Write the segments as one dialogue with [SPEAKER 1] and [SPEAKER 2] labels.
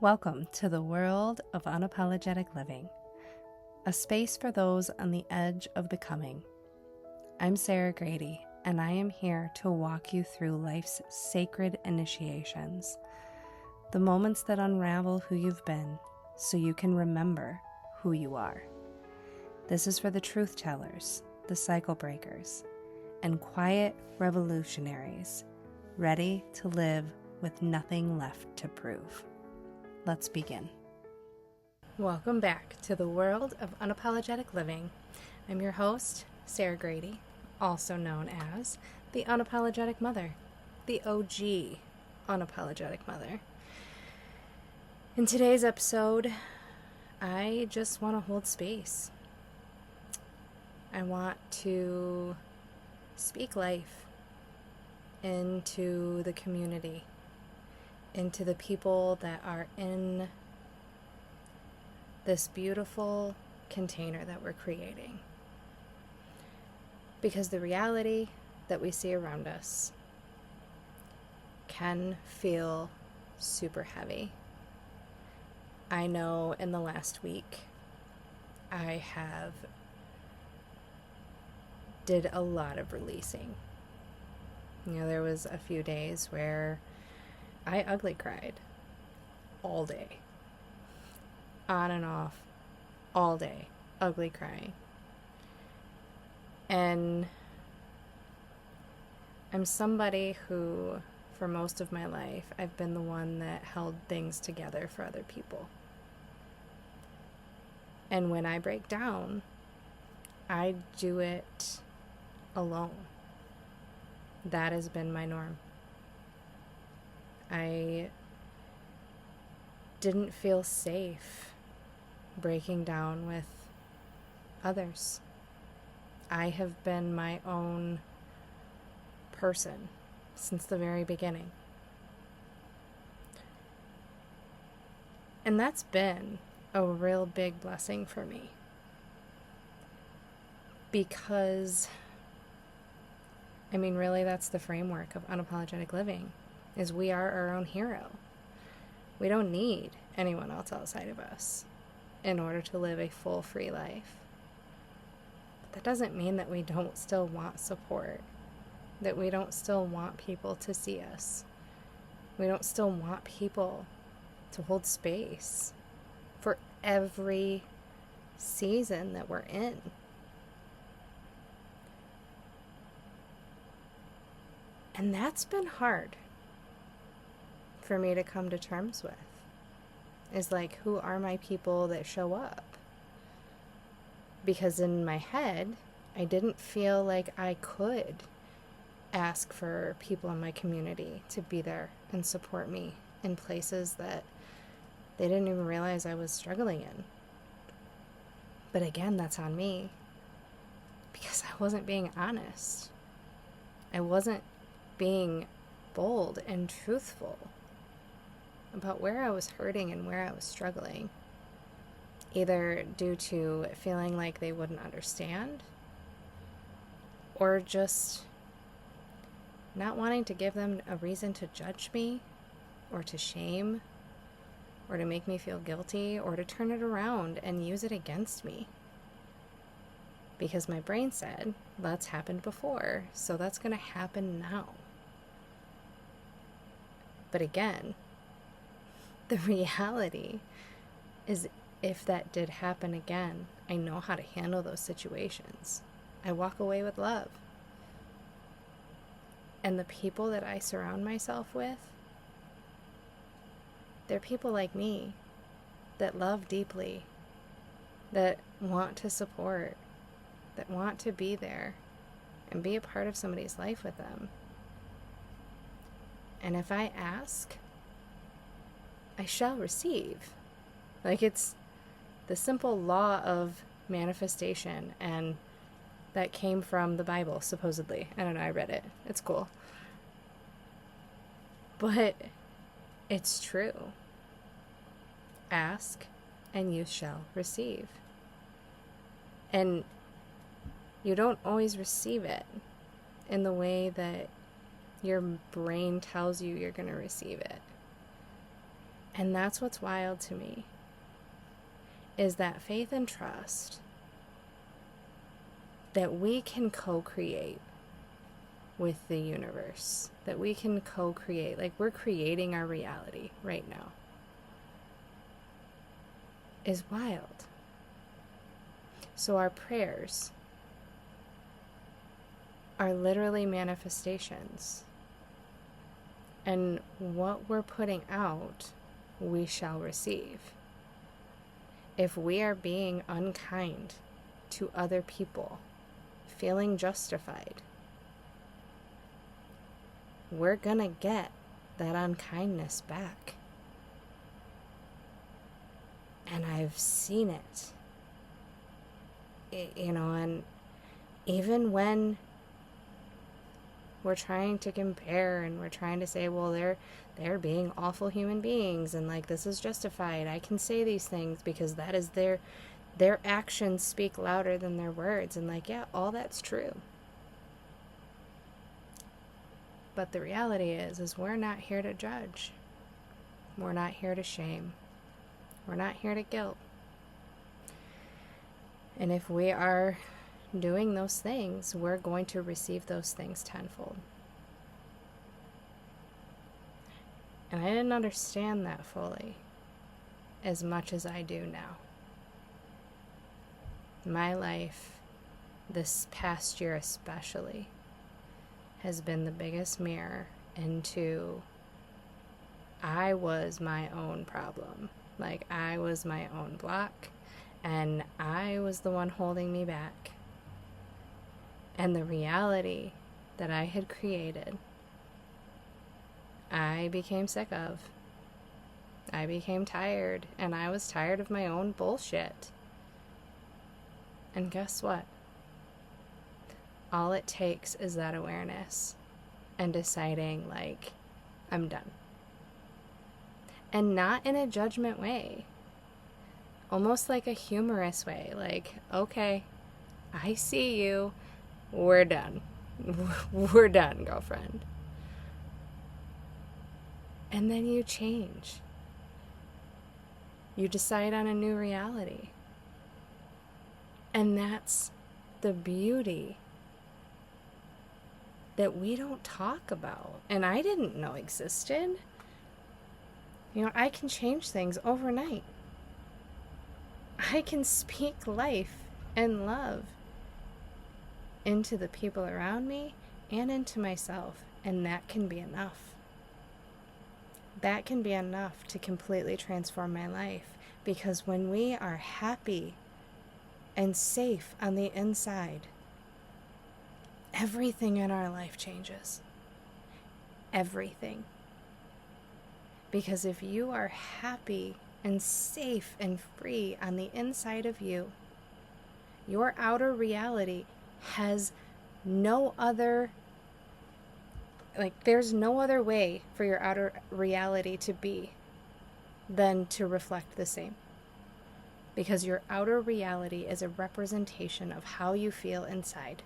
[SPEAKER 1] Welcome to the World of Unapologetic Living, a space for those on the edge of becoming. I'm Sarah Grady, and I am here to walk you through life's sacred initiations, the moments that unravel who you've been so you can remember who you are. This is for the truth tellers, the cycle breakers, and quiet revolutionaries ready to live with nothing left to prove. Let's begin. Welcome back to the World of Unapologetic Living. I'm your host, Sarah Grady, also known as the Unapologetic Mother, the OG Unapologetic Mother. In today's episode, I just want to hold space. I want to speak life into the community, into the people that are in this beautiful container that we're creating. Because the reality that we see around us can feel super heavy. I know in the last week I have did a lot of releasing. There was a few days where I ugly cried all day, on and off, all day, ugly crying. And I'm somebody who, for most of my life, I've been the one that held things together for other people. And when I break down, I do it alone. That has been my norm. I didn't feel safe breaking down with others. I have been my own person since the very beginning. And that's been a real big blessing for me. Because, really that's the framework of unapologetic living. Is we are our own hero. We don't need anyone else outside of us in order to live a full, free life. But that doesn't mean that we don't still want support, that we don't still want people to see us. We don't still want people to hold space for every season that we're in. And that's been hard for me to come to terms with, is like, who are my people that show up? Because in my head, I didn't feel like I could ask for people in my community to be there and support me in places that they didn't even realize I was struggling in. But again, that's on me, because I wasn't being honest. I wasn't being bold and truthful about where I was hurting and where I was struggling, either due to feeling like they wouldn't understand, or just not wanting to give them a reason to judge me, or to shame, or to make me feel guilty, or to turn it around and use it against me. Because my brain said, that's happened before, so that's going to happen now. But again, the reality is, if that did happen again, I know how to handle those situations. I walk away with love. And the people that I surround myself with, they're people like me that love deeply, that want to support, that want to be there and be a part of somebody's life with them. And if I ask, I shall receive. Like, it's the simple law of manifestation, and that came from the Bible, supposedly. I don't know, I read it. It's cool. But it's true. Ask, and you shall receive. And you don't always receive it in the way that your brain tells you you're going to receive it. And that's what's wild to me, is that faith and trust that we can co-create with the universe, that we can co-create, like we're creating our reality right now, is wild. So our prayers are literally manifestations. And what we're putting out, we shall receive. If we are being unkind to other people, feeling justified, we're gonna get that unkindness back. And I've seen it. And even when we're trying to compare and we're trying to say, well, they're being awful human beings and like this is justified. I can say these things because that is their actions speak louder than their words. And like, yeah, all that's true. But the reality is we're not here to judge. We're not here to shame. We're not here to guilt. And if we are doing those things, we're going to receive those things tenfold. And I didn't understand that fully as much as I do now. My life, this past year especially, has been the biggest mirror into I was my own problem. Like I was my own block, and I was the one holding me back. And the reality that I had created, I became sick of. I became tired, and I was tired of my own bullshit. And guess what? All it takes is that awareness and deciding, like, I'm done. And not in a judgment way. Almost like a humorous way. Like, okay, I see you. We're done. We're done, girlfriend. And then you change. You decide on a new reality. And that's the beauty that we don't talk about. And I didn't know existed. I can change things overnight. I can speak life and love into the people around me and into myself, and that can be enough. That can be enough to completely transform my life, because when we are happy and safe on the inside, everything in our life changes. Everything. Because if you are happy and safe and free on the inside of you, your outer reality has no other, there's no other way for your outer reality to be than to reflect the same. Because your outer reality is a representation of how you feel inside.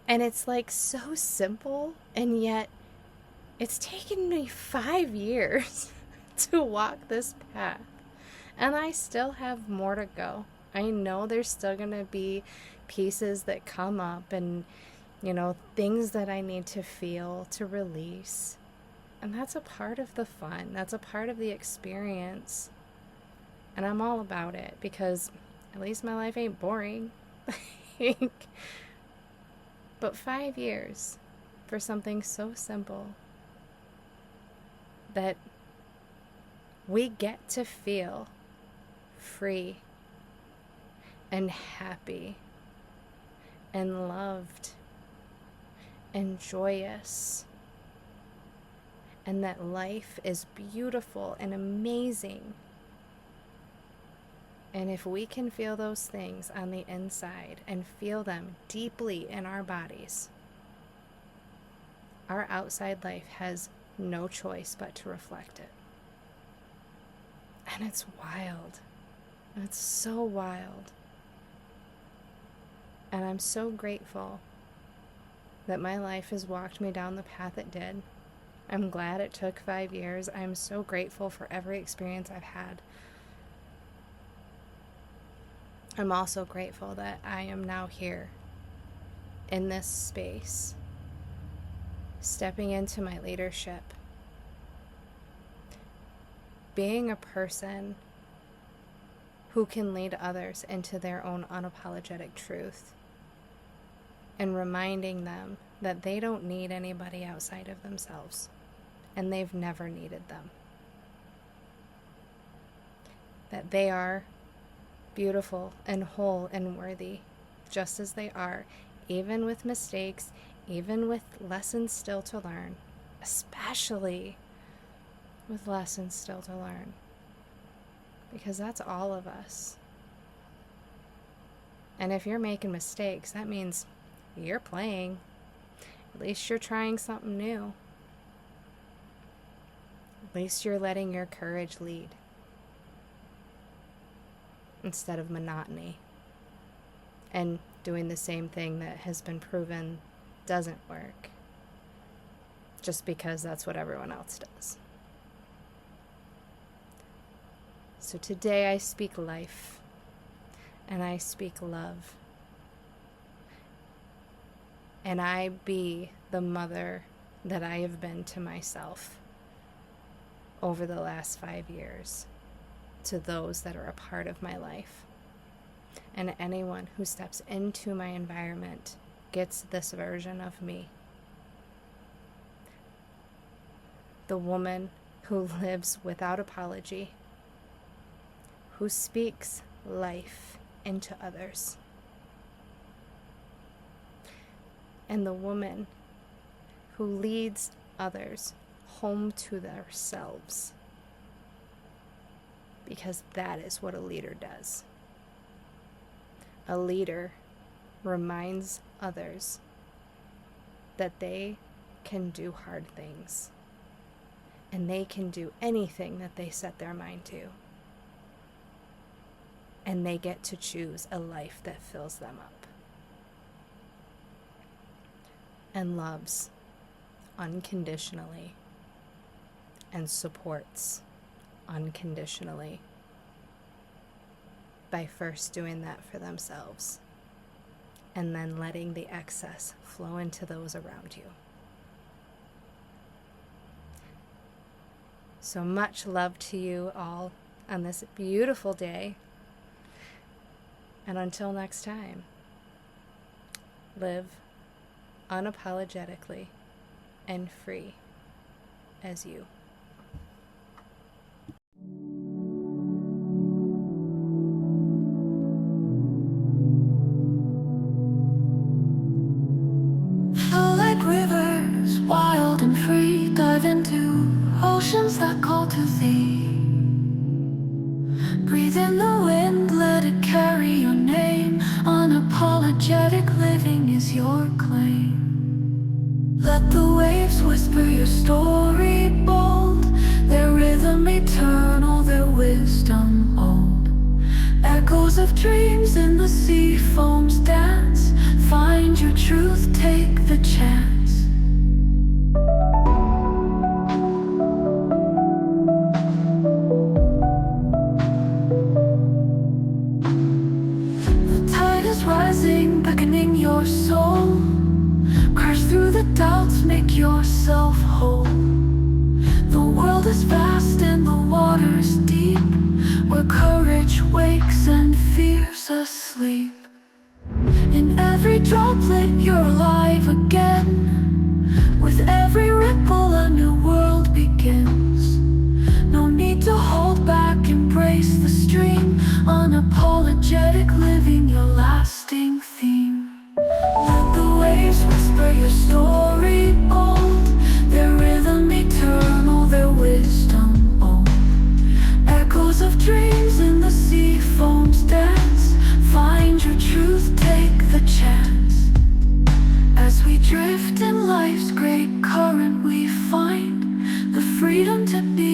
[SPEAKER 1] And it's so simple, and yet it's taken me 5 years to walk this path. And I still have more to go. I know there's still going to be pieces that come up and, things that I need to feel, to release. And that's a part of the fun. That's a part of the experience. And I'm all about it, because at least my life ain't boring. But 5 years for something so simple that we get to feel free and happy and loved and joyous, and that life is beautiful and amazing. And if we can feel those things on the inside and feel them deeply in our bodies, our outside life has no choice but to reflect it. And it's wild. It's so wild. And I'm so grateful that my life has walked me down the path it did. I'm glad it took 5 years. I'm so grateful for every experience I've had. I'm also grateful that I am now here in this space, stepping into my leadership, being a person who can lead others into their own unapologetic truth, and reminding them that they don't need anybody outside of themselves, and they've never needed them. That they are beautiful and whole and worthy, just as they are, even with mistakes, even with lessons still to learn, especially with lessons still to learn, because that's all of us. And if you're making mistakes, that means you're playing. At least you're trying something new. At least you're letting your courage lead instead of monotony and doing the same thing that has been proven doesn't work just because that's what everyone else does. So today I speak life and I speak love, and I be the mother that I have been to myself over the last 5 years, to those that are a part of my life. And anyone who steps into my environment gets this version of me. The woman who lives without apology, who speaks life into others. And the woman who leads others home to themselves. Because that is what a leader does. A leader reminds others that they can do hard things, and they can do anything that they set their mind to. And they get to choose a life that fills them up and loves unconditionally and supports unconditionally by first doing that for themselves and then letting the excess flow into those around you. So much love to you all on this beautiful day. And until next time, live unapologetically and free as you.
[SPEAKER 2] Flow like rivers, wild and free. Dive into oceans that call to thee. Breathe in the wind, let it carry your name. Unapologetic living is your claim. Let the waves whisper your story bold, their rhythm eternal, their wisdom old. Echoes of dreams in the sea foams dance. Find your truth, take the chance. The tide is rising, beckoning your soul. Crash through the doubts, make yourself whole. The world is vast and the water's deep, where courage wakes and fear's asleep. In every droplet you're alive again. With every ripple a new world begins. No need to hold back, embrace the stream. Unapologetic living, your lasting theme. Let the waves whisper your story bold, their rhythm eternal, their wisdom old. Echoes of dreams in the sea foams dance. Find your truth, take the chance. As we drift in life's great current, we find the freedom to be